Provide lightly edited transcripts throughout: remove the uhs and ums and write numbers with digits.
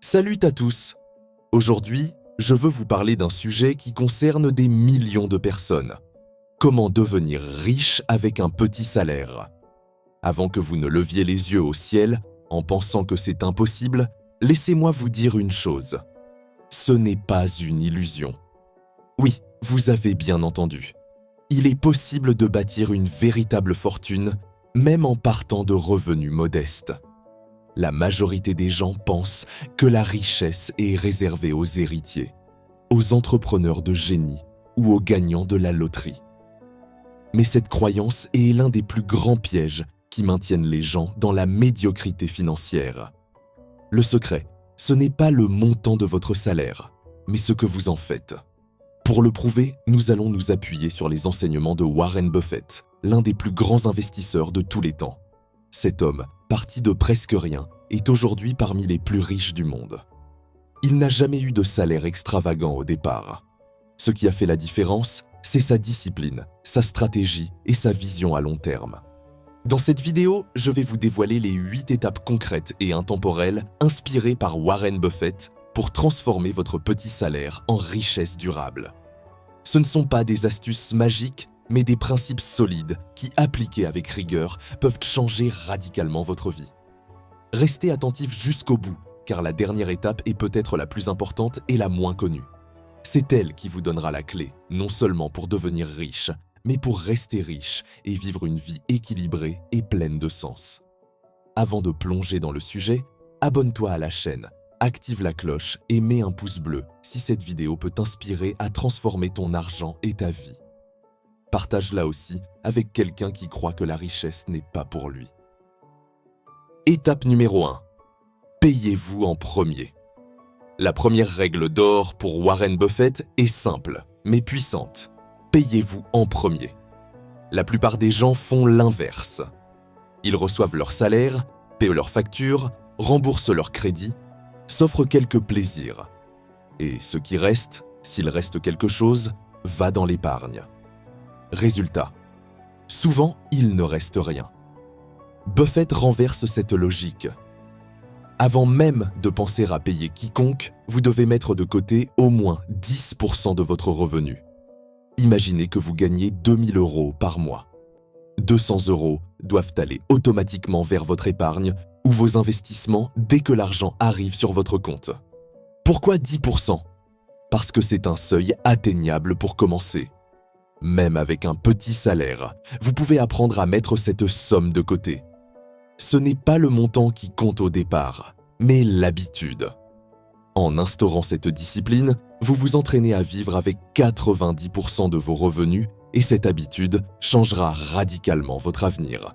Salut à tous! Aujourd'hui, je veux vous parler d'un sujet qui concerne des millions de personnes. Comment devenir riche avec un petit salaire? Avant que vous ne leviez les yeux au ciel, en pensant que c'est impossible, laissez-moi vous dire une chose. Ce n'est pas une illusion. Oui, vous avez bien entendu. Il est possible de bâtir une véritable fortune, même en partant de revenus modestes. La majorité des gens pensent que la richesse est réservée aux héritiers, aux entrepreneurs de génie ou aux gagnants de la loterie. Mais cette croyance est l'un des plus grands pièges qui maintiennent les gens dans la médiocrité financière. Le secret, ce n'est pas le montant de votre salaire, mais ce que vous en faites. Pour le prouver, nous allons nous appuyer sur les enseignements de Warren Buffett, l'un des plus grands investisseurs de tous les temps. Cet homme, parti de presque rien, est aujourd'hui parmi les plus riches du monde. Il n'a jamais eu de salaire extravagant au départ. Ce qui a fait la différence, c'est sa discipline, sa stratégie et sa vision à long terme. Dans cette vidéo, je vais vous dévoiler les 8 étapes concrètes et intemporelles inspirées par Warren Buffett pour transformer votre petit salaire en richesse durable. Ce ne sont pas des astuces magiques, mais des principes solides qui, appliqués avec rigueur, peuvent changer radicalement votre vie. Restez attentif jusqu'au bout, car la dernière étape est peut-être la plus importante et la moins connue. C'est elle qui vous donnera la clé, non seulement pour devenir riche, mais pour rester riche et vivre une vie équilibrée et pleine de sens. Avant de plonger dans le sujet, abonne-toi à la chaîne, active la cloche et mets un pouce bleu si cette vidéo peut t'inspirer à transformer ton argent et ta vie. Partage-la aussi avec quelqu'un qui croit que la richesse n'est pas pour lui. Étape numéro 1. Payez-vous en premier. La première règle d'or pour Warren Buffett est simple, mais puissante. Payez-vous en premier. La plupart des gens font l'inverse. Ils reçoivent leur salaire, paient leurs factures, remboursent leurs crédits, s'offrent quelques plaisirs. Et ce qui reste, s'il reste quelque chose, va dans l'épargne. Résultat, souvent il ne reste rien. Buffett renverse cette logique. Avant même de penser à payer quiconque, vous devez mettre de côté au moins 10% de votre revenu. Imaginez que vous gagnez 2000 € par mois. 200 € doivent aller automatiquement vers votre épargne ou vos investissements dès que l'argent arrive sur votre compte. Pourquoi 10%? Parce que c'est un seuil atteignable pour commencer. Même avec un petit salaire, vous pouvez apprendre à mettre cette somme de côté. Ce n'est pas le montant qui compte au départ, mais l'habitude. En instaurant cette discipline, vous vous entraînez à vivre avec 90% de vos revenus et cette habitude changera radicalement votre avenir.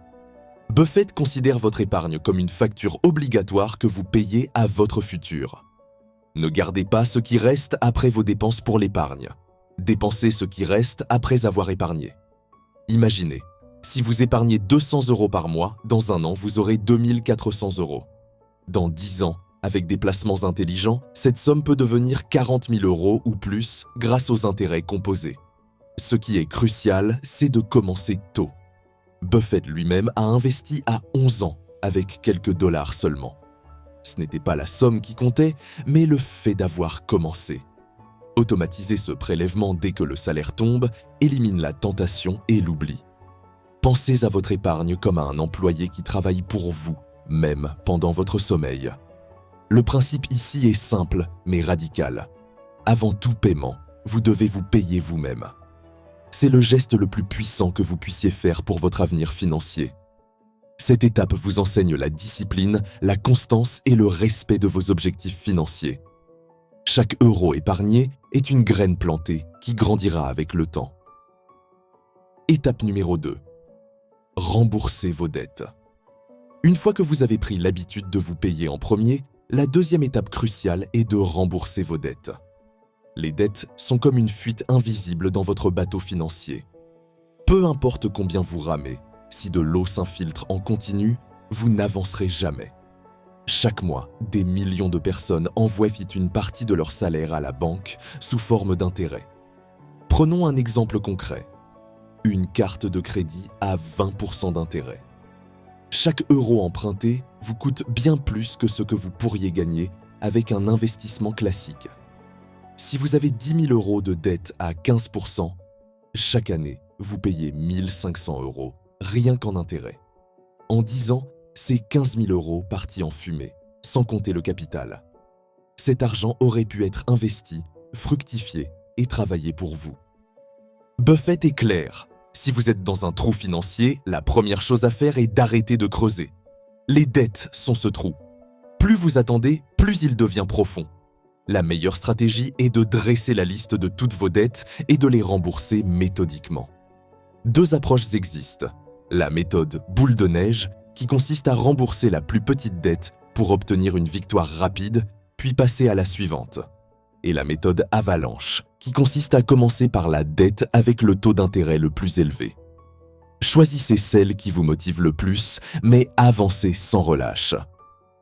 Buffett considère votre épargne comme une facture obligatoire que vous payez à votre futur. Ne gardez pas ce qui reste après vos dépenses pour l'épargne. Dépensez ce qui reste après avoir épargné. Imaginez, si vous épargnez 200 € par mois, dans un an, vous aurez 2400 €. Dans 10 ans, avec des placements intelligents, cette somme peut devenir 40 000 € ou plus grâce aux intérêts composés. Ce qui est crucial, c'est de commencer tôt. Buffett lui-même a investi à 11 ans, avec quelques dollars seulement. Ce n'était pas la somme qui comptait, mais le fait d'avoir commencé. Automatiser ce prélèvement dès que le salaire tombe élimine la tentation et l'oubli. Pensez à votre épargne comme à un employé qui travaille pour vous, même pendant votre sommeil. Le principe ici est simple, mais radical. Avant tout paiement, vous devez vous payer vous-même. C'est le geste le plus puissant que vous puissiez faire pour votre avenir financier. Cette étape vous enseigne la discipline, la constance et le respect de vos objectifs financiers. Chaque euro épargné est une graine plantée qui grandira avec le temps. Étape numéro 2. Remboursez vos dettes. Une fois que vous avez pris l'habitude de vous payer en premier, la deuxième étape cruciale est de rembourser vos dettes. Les dettes sont comme une fuite invisible dans votre bateau financier. Peu importe combien vous ramez, si de l'eau s'infiltre en continu, vous n'avancerez jamais. Chaque mois, des millions de personnes envoient vite une partie de leur salaire à la banque sous forme d'intérêt. Prenons un exemple concret. Une carte de crédit à 20% d'intérêt. Chaque euro emprunté vous coûte bien plus que ce que vous pourriez gagner avec un investissement classique. Si vous avez 10 000 € de dette à 15%, chaque année, vous payez 1 500 € rien qu'en intérêt. En 10 ans, c'est 15 000 € partis en fumée, sans compter le capital. Cet argent aurait pu être investi, fructifié et travaillé pour vous. Buffett est clair. Si vous êtes dans un trou financier, la première chose à faire est d'arrêter de creuser. Les dettes sont ce trou. Plus vous attendez, plus il devient profond. La meilleure stratégie est de dresser la liste de toutes vos dettes et de les rembourser méthodiquement. Deux approches existent. La méthode boule de neige, qui consiste à rembourser la plus petite dette pour obtenir une victoire rapide, puis passer à la suivante. Et la méthode avalanche, qui consiste à commencer par la dette avec le taux d'intérêt le plus élevé. Choisissez celle qui vous motive le plus, mais avancez sans relâche.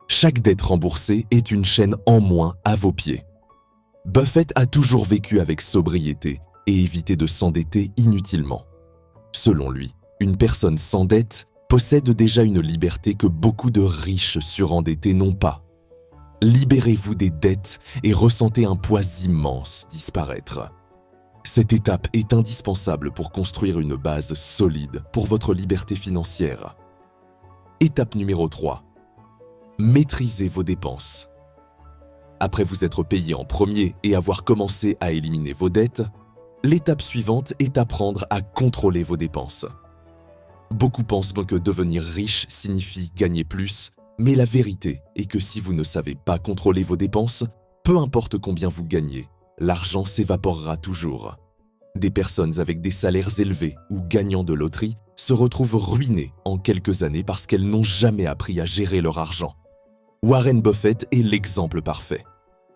Chaque dette remboursée est une chaîne en moins à vos pieds. Buffett a toujours vécu avec sobriété et évité de s'endetter inutilement. Selon lui, une personne sans dette possède déjà une liberté que beaucoup de riches surendettés n'ont pas. Libérez-vous des dettes et ressentez un poids immense disparaître. Cette étape est indispensable pour construire une base solide pour votre liberté financière. Étape numéro 3. Maîtrisez vos dépenses. Après vous être payé en premier et avoir commencé à éliminer vos dettes, l'étape suivante est apprendre à contrôler vos dépenses. Beaucoup pensent que devenir riche signifie gagner plus, mais la vérité est que si vous ne savez pas contrôler vos dépenses, peu importe combien vous gagnez, l'argent s'évaporera toujours. Des personnes avec des salaires élevés ou gagnants de loterie se retrouvent ruinées en quelques années parce qu'elles n'ont jamais appris à gérer leur argent. Warren Buffett est l'exemple parfait.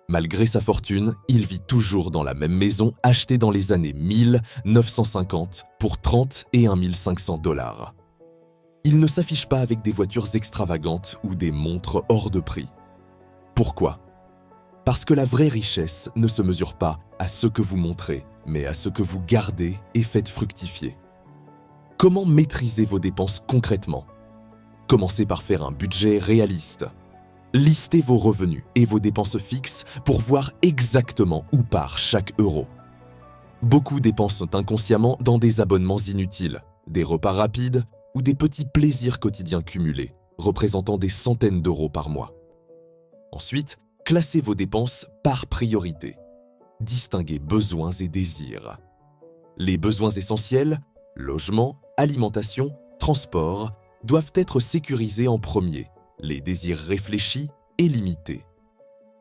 Malgré sa fortune, il vit toujours dans la même maison achetée dans les années 1950 pour 30 et 1 500 $. Il ne s'affiche pas avec des voitures extravagantes ou des montres hors de prix. Pourquoi ? Parce que la vraie richesse ne se mesure pas à ce que vous montrez, mais à ce que vous gardez et faites fructifier. Comment maîtriser vos dépenses concrètement ? Commencez par faire un budget réaliste. Listez vos revenus et vos dépenses fixes pour voir exactement où part chaque euro. Beaucoup dépensent inconsciemment dans des abonnements inutiles, des repas rapides ou des petits plaisirs quotidiens cumulés, représentant des centaines d'euros par mois. Ensuite, classez vos dépenses par priorité. Distinguez besoins et désirs. Les besoins essentiels, logement, alimentation, transport, doivent être sécurisés en premier, les désirs réfléchis et limités.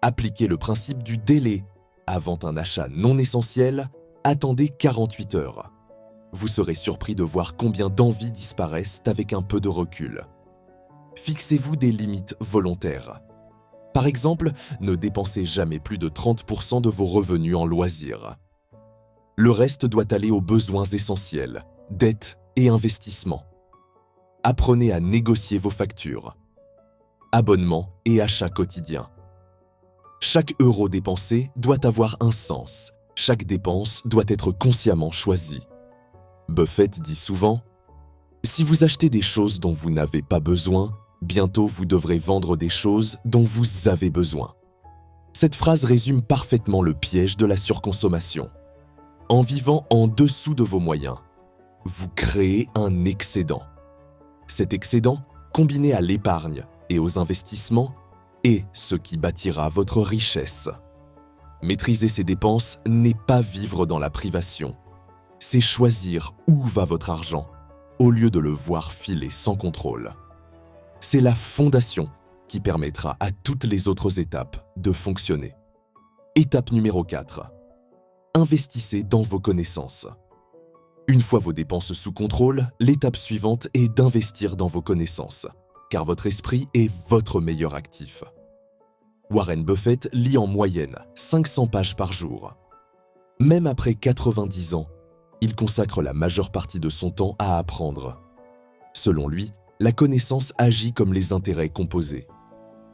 Appliquez le principe du délai. Avant un achat non essentiel, attendez 48 heures. Vous serez surpris de voir combien d'envies disparaissent avec un peu de recul. Fixez-vous des limites volontaires. Par exemple, ne dépensez jamais plus de 30% de vos revenus en loisirs. Le reste doit aller aux besoins essentiels, dettes et investissements. Apprenez à négocier vos factures, abonnements et achats quotidiens. Chaque euro dépensé doit avoir un sens. Chaque dépense doit être consciemment choisie. Buffett dit souvent « Si vous achetez des choses dont vous n'avez pas besoin, bientôt vous devrez vendre des choses dont vous avez besoin. » Cette phrase résume parfaitement le piège de la surconsommation. En vivant en dessous de vos moyens, vous créez un excédent. Cet excédent, combiné à l'épargne et aux investissements, est ce qui bâtira votre richesse. Maîtriser ses dépenses n'est pas vivre dans la privation. C'est choisir où va votre argent, au lieu de le voir filer sans contrôle. C'est la fondation qui permettra à toutes les autres étapes de fonctionner. Étape numéro 4. Investissez dans vos connaissances. Une fois vos dépenses sous contrôle, l'étape suivante est d'investir dans vos connaissances, car votre esprit est votre meilleur actif. Warren Buffett lit en moyenne 500 pages par jour. Même après 90 ans, il consacre la majeure partie de son temps à apprendre. Selon lui, la connaissance agit comme les intérêts composés.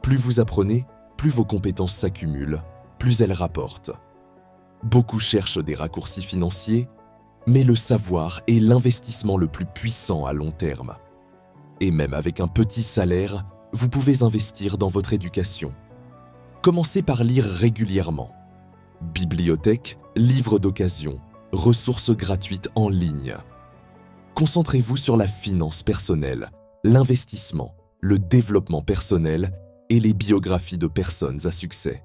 Plus vous apprenez, plus vos compétences s'accumulent, plus elles rapportent. Beaucoup cherchent des raccourcis financiers, mais le savoir est l'investissement le plus puissant à long terme. Et même avec un petit salaire, vous pouvez investir dans votre éducation. Commencez par lire régulièrement. Bibliothèque, livres d'occasion, ressources gratuites en ligne. Concentrez-vous sur la finance personnelle, l'investissement, le développement personnel et les biographies de personnes à succès.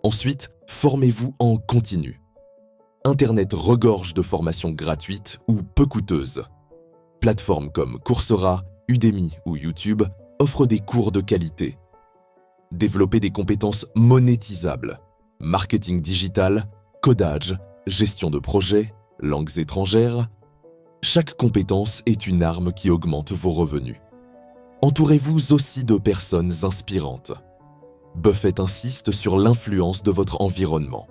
Ensuite, formez-vous en continu. Internet regorge de formations gratuites ou peu coûteuses. Plateformes comme Coursera, Udemy ou YouTube offrent des cours de qualité. Développez des compétences monétisables, marketing digital, codage, gestion de projets, langues étrangères. Chaque compétence est une arme qui augmente vos revenus. Entourez-vous aussi de personnes inspirantes. Buffett insiste sur l'influence de votre environnement.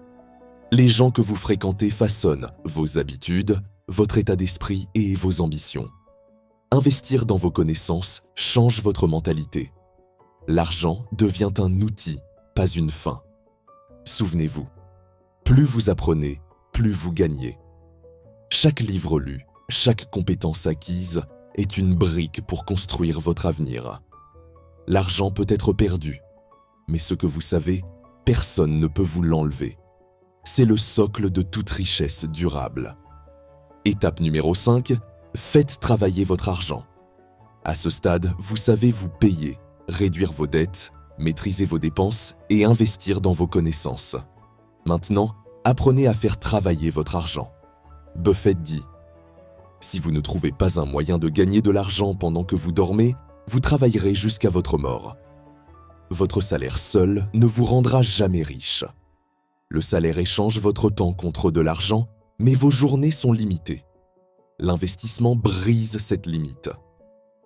Les gens que vous fréquentez façonnent vos habitudes, votre état d'esprit et vos ambitions. Investir dans vos connaissances change votre mentalité. L'argent devient un outil, pas une fin. Souvenez-vous, plus vous apprenez, plus vous gagnez. Chaque livre lu, chaque compétence acquise est une brique pour construire votre avenir. L'argent peut être perdu, mais ce que vous savez, personne ne peut vous l'enlever. C'est le socle de toute richesse durable. Étape numéro 5, faites travailler votre argent. À ce stade, vous savez vous payer, réduire vos dettes, maîtriser vos dépenses et investir dans vos connaissances. Maintenant, apprenez à faire travailler votre argent. Buffett dit « Si vous ne trouvez pas un moyen de gagner de l'argent pendant que vous dormez, vous travaillerez jusqu'à votre mort. Votre salaire seul ne vous rendra jamais riche. Le salaire échange votre temps contre de l'argent, mais vos journées sont limitées. L'investissement brise cette limite.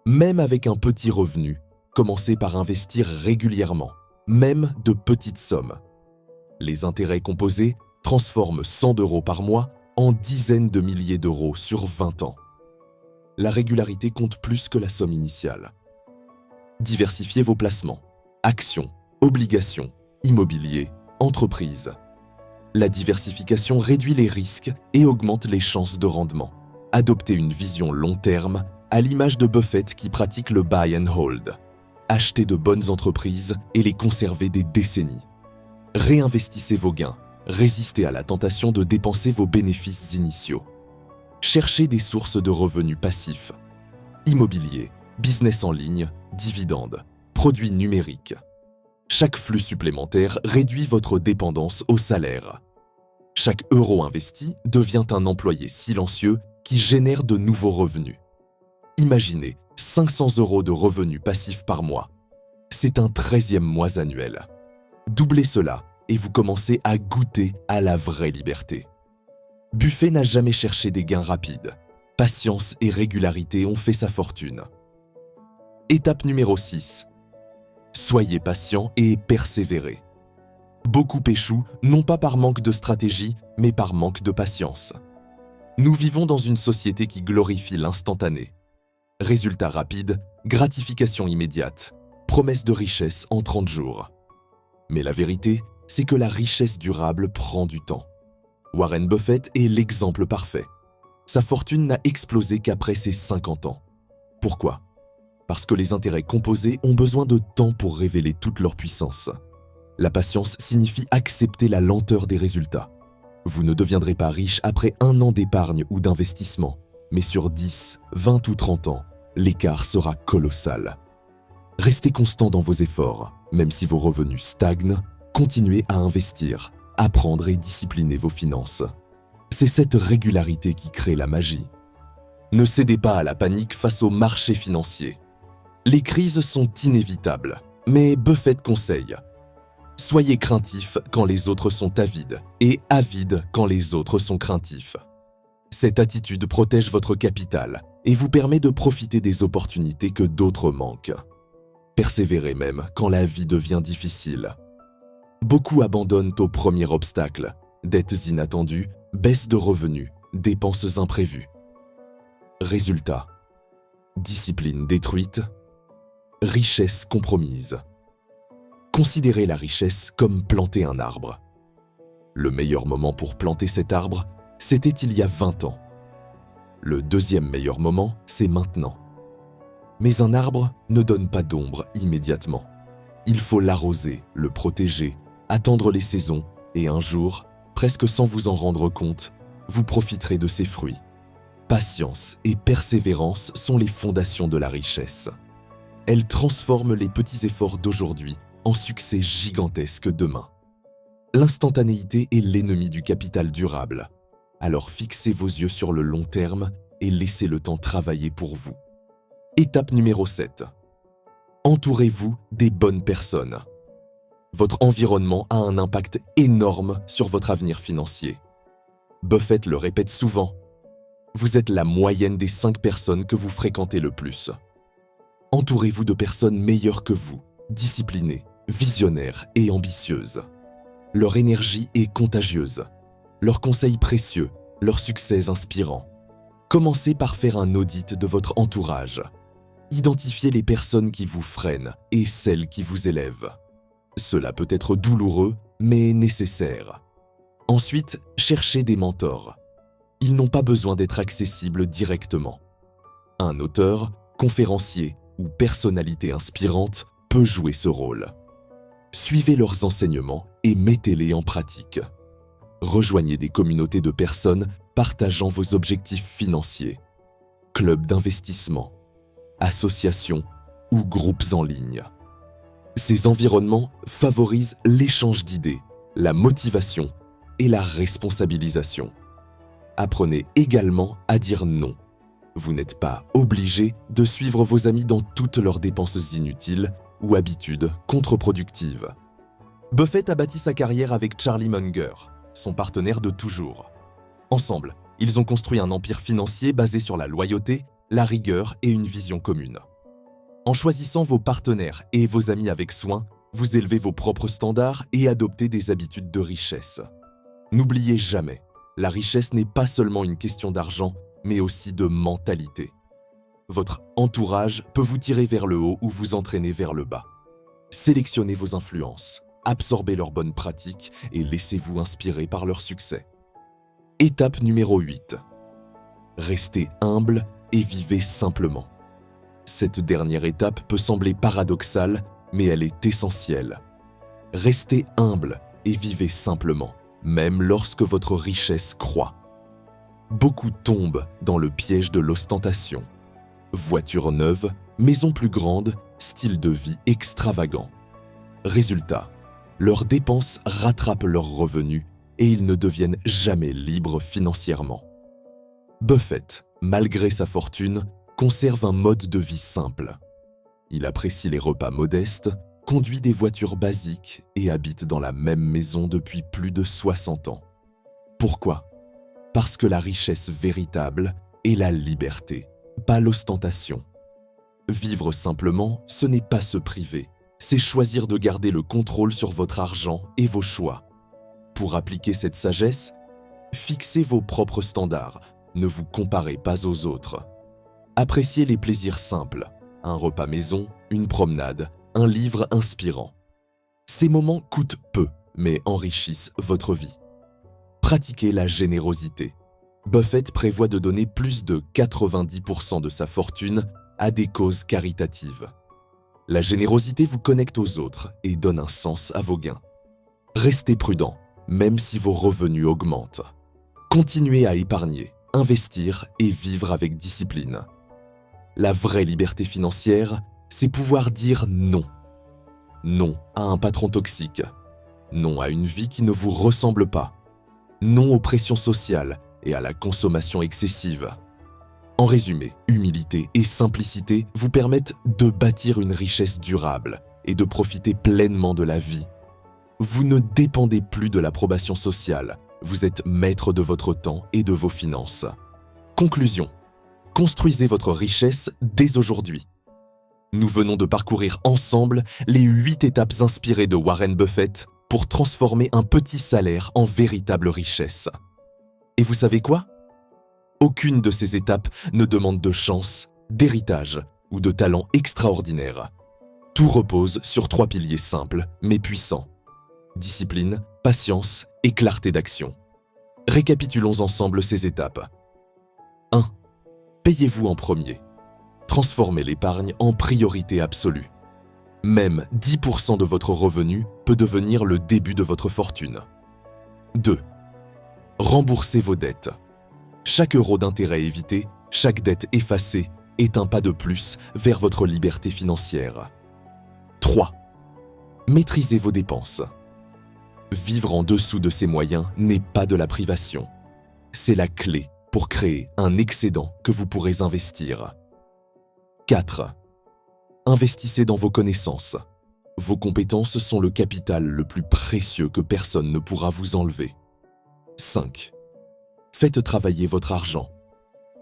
Même avec un petit revenu, commencez par investir régulièrement, même de petites sommes. Les intérêts composés transforment 100 € par mois en dizaines de milliers d'euros sur 20 ans. La régularité compte plus que la somme initiale. Diversifiez vos placements. Actions, obligations, immobilier, entreprises. La diversification réduit les risques et augmente les chances de rendement. Adoptez une vision long terme à l'image de Buffett qui pratique le buy and hold. Achetez de bonnes entreprises et les conservez des décennies. Réinvestissez vos gains. Résistez à la tentation de dépenser vos bénéfices initiaux. Cherchez des sources de revenus passifs. Immobilier, business en ligne, dividendes, produits numériques. Chaque flux supplémentaire réduit votre dépendance au salaire. Chaque euro investi devient un employé silencieux qui génère de nouveaux revenus. Imaginez 500 € de revenus passifs par mois. C'est un 13e mois annuel. Doublez cela et vous commencez à goûter à la vraie liberté. Buffett n'a jamais cherché des gains rapides. Patience et régularité ont fait sa fortune. Étape numéro 6. Soyez patient et persévérez. Beaucoup échouent non pas par manque de stratégie, mais par manque de patience. Nous vivons dans une société qui glorifie l'instantané. Résultats rapides, gratification immédiate, promesse de richesse en 30 jours. Mais la vérité, c'est que la richesse durable prend du temps. Warren Buffett est l'exemple parfait. Sa fortune n'a explosé qu'après ses 50 ans. Pourquoi ? Parce que les intérêts composés ont besoin de temps pour révéler toute leur puissance. La patience signifie accepter la lenteur des résultats. Vous ne deviendrez pas riche après 1 an d'épargne ou d'investissement, mais sur 10, 20 ou 30 ans, l'écart sera colossal. Restez constant dans vos efforts, même si vos revenus stagnent, continuez à investir, apprendre et discipliner vos finances. C'est cette régularité qui crée la magie. Ne cédez pas à la panique face au marché financier. Les crises sont inévitables, mais Buffett conseille « Soyez craintifs quand les autres sont avides et avides quand les autres sont craintifs. » Cette attitude protège votre capital et vous permet de profiter des opportunités que d'autres manquent. Persévérez même quand la vie devient difficile. Beaucoup abandonnent au premier obstacle, dettes inattendues, baisse de revenus, dépenses imprévues. Résultat, discipline détruite, richesse compromise. Considérez la richesse comme planter un arbre. Le meilleur moment pour planter cet arbre, c'était il y a 20 ans. Le deuxième meilleur moment, c'est maintenant. Mais un arbre ne donne pas d'ombre immédiatement. Il faut l'arroser, le protéger, attendre les saisons et un jour, presque sans vous en rendre compte, vous profiterez de ses fruits. Patience et persévérance sont les fondations de la richesse. Elles transforment les petits efforts d'aujourd'hui en succès gigantesques demain. L'instantanéité est l'ennemi du capital durable. Alors fixez vos yeux sur le long terme et laissez le temps travailler pour vous. Étape numéro 7. Entourez-vous des bonnes personnes. Votre environnement a un impact énorme sur votre avenir financier. Buffett le répète souvent, vous êtes la moyenne des 5 personnes que vous fréquentez le plus. Entourez-vous de personnes meilleures que vous, disciplinées, visionnaires et ambitieuses. Leur énergie est contagieuse, leurs conseils précieux, leurs succès inspirants. Commencez par faire un audit de votre entourage. Identifiez les personnes qui vous freinent et celles qui vous élèvent. Cela peut être douloureux, mais nécessaire. Ensuite, cherchez des mentors. Ils n'ont pas besoin d'être accessibles directement. Un auteur, conférencier ou personnalité inspirante peut jouer ce rôle. Suivez leurs enseignements et mettez-les en pratique. Rejoignez des communautés de personnes partageant vos objectifs financiers, clubs d'investissement, associations ou groupes en ligne. Ces environnements favorisent l'échange d'idées, la motivation et la responsabilisation. Apprenez également à dire non. Vous n'êtes pas obligé de suivre vos amis dans toutes leurs dépenses inutiles ou habitudes contre-productives. Buffett a bâti sa carrière avec Charlie Munger, son partenaire de toujours. Ensemble, ils ont construit un empire financier basé sur la loyauté, la rigueur et une vision commune. En choisissant vos partenaires et vos amis avec soin, vous élevez vos propres standards et adoptez des habitudes de richesse. N'oubliez jamais, la richesse n'est pas seulement une question d'argent, mais aussi de mentalité. Votre entourage peut vous tirer vers le haut ou vous entraîner vers le bas. Sélectionnez vos influences, absorbez leurs bonnes pratiques et laissez-vous inspirer par leur succès. Étape numéro 8. Restez humble et vivez simplement. Cette dernière étape peut sembler paradoxale, mais elle est essentielle. Restez humble et vivez simplement, même lorsque votre richesse croît. Beaucoup tombent dans le piège de l'ostentation. Voiture neuve, maison plus grande, style de vie extravagant. Résultat, leurs dépenses rattrapent leurs revenus et ils ne deviennent jamais libres financièrement. Buffett, malgré sa fortune, conserve un mode de vie simple. Il apprécie les repas modestes, conduit des voitures basiques et habite dans la même maison depuis plus de 60 ans. Pourquoi ? Parce que la richesse véritable est la liberté, pas l'ostentation. Vivre simplement, ce n'est pas se priver, c'est choisir de garder le contrôle sur votre argent et vos choix. Pour appliquer cette sagesse, fixez vos propres standards, ne vous comparez pas aux autres. Appréciez les plaisirs simples, un repas maison, une promenade, un livre inspirant. Ces moments coûtent peu, mais enrichissent votre vie. Pratiquez la générosité. Buffett prévoit de donner plus de 90% de sa fortune à des causes caritatives. La générosité vous connecte aux autres et donne un sens à vos gains. Restez prudent, même si vos revenus augmentent. Continuez à épargner, investir et vivre avec discipline. La vraie liberté financière, c'est pouvoir dire non. Non à un patron toxique. Non à une vie qui ne vous ressemble pas. Non aux pressions sociales et à la consommation excessive. En résumé, humilité et simplicité vous permettent de bâtir une richesse durable et de profiter pleinement de la vie. Vous ne dépendez plus de l'approbation sociale, vous êtes maître de votre temps et de vos finances. Conclusion. Construisez votre richesse dès aujourd'hui. Nous venons de parcourir ensemble les 8 étapes inspirées de Warren Buffett pour transformer un petit salaire en véritable richesse. Et vous savez quoi ? Aucune de ces étapes ne demande de chance, d'héritage ou de talent extraordinaire. Tout repose sur 3 piliers simples mais puissants. Discipline, patience et clarté d'action. Récapitulons ensemble ces étapes. 1. Payez-vous en premier. Transformez l'épargne en priorité absolue. Même 10% de votre revenu peut devenir le début de votre fortune. 2. Remboursez vos dettes. Chaque euro d'intérêt évité, chaque dette effacée est un pas de plus vers votre liberté financière. 3. Maîtrisez vos dépenses. Vivre en dessous de ses moyens n'est pas de la privation. C'est la clé pour créer un excédent que vous pourrez investir. 4. Investissez dans vos connaissances. Vos compétences sont le capital le plus précieux que personne ne pourra vous enlever. 5. Faites travailler votre argent.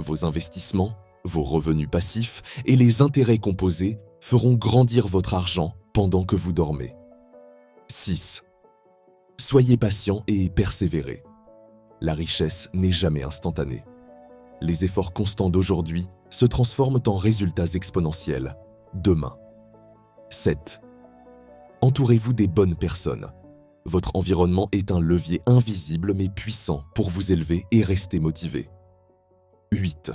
Vos investissements, vos revenus passifs et les intérêts composés feront grandir votre argent pendant que vous dormez. 6. Soyez patient et persévérez. La richesse n'est jamais instantanée. Les efforts constants d'aujourd'hui se transforment en résultats exponentiels demain. 7. Entourez-vous des bonnes personnes. Votre environnement est un levier invisible mais puissant pour vous élever et rester motivé. 8.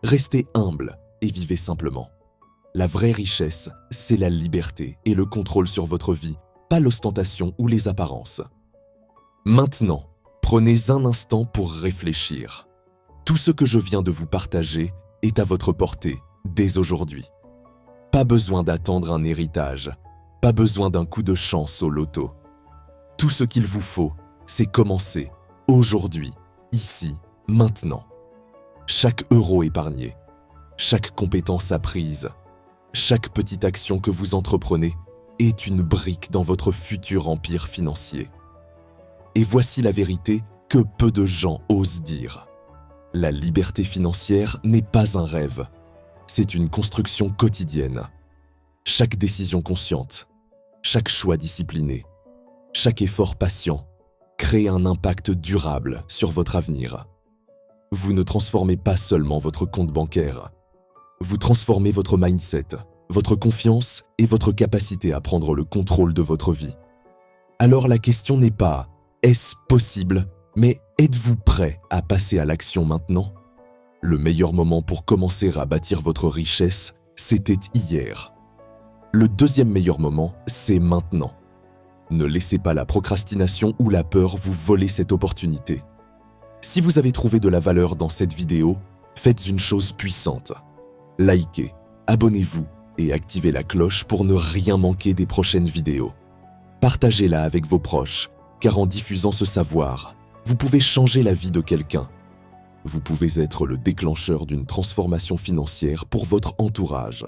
Restez humble et vivez simplement. La vraie richesse, c'est la liberté et le contrôle sur votre vie, pas l'ostentation ou les apparences. Maintenant, prenez un instant pour réfléchir. Tout ce que je viens de vous partager est à votre portée dès aujourd'hui. Pas besoin d'attendre un héritage, pas besoin d'un coup de chance au loto. Tout ce qu'il vous faut, c'est commencer aujourd'hui, ici, maintenant. Chaque euro épargné, chaque compétence apprise, chaque petite action que vous entreprenez est une brique dans votre futur empire financier. Et voici la vérité que peu de gens osent dire. La liberté financière n'est pas un rêve, c'est une construction quotidienne. Chaque décision consciente, chaque choix discipliné, chaque effort patient crée un impact durable sur votre avenir. Vous ne transformez pas seulement votre compte bancaire, vous transformez votre mindset, votre confiance et votre capacité à prendre le contrôle de votre vie. Alors la question n'est pas « est-ce possible ?», mais êtes-vous prêt à passer à l'action maintenant ? Le meilleur moment pour commencer à bâtir votre richesse, c'était hier. Le deuxième meilleur moment, c'est maintenant. Ne laissez pas la procrastination ou la peur vous voler cette opportunité. Si vous avez trouvé de la valeur dans cette vidéo, faites une chose puissante. Likez, abonnez-vous et activez la cloche pour ne rien manquer des prochaines vidéos. Partagez-la avec vos proches, car en diffusant ce savoir, vous pouvez changer la vie de quelqu'un. Vous pouvez être le déclencheur d'une transformation financière pour votre entourage.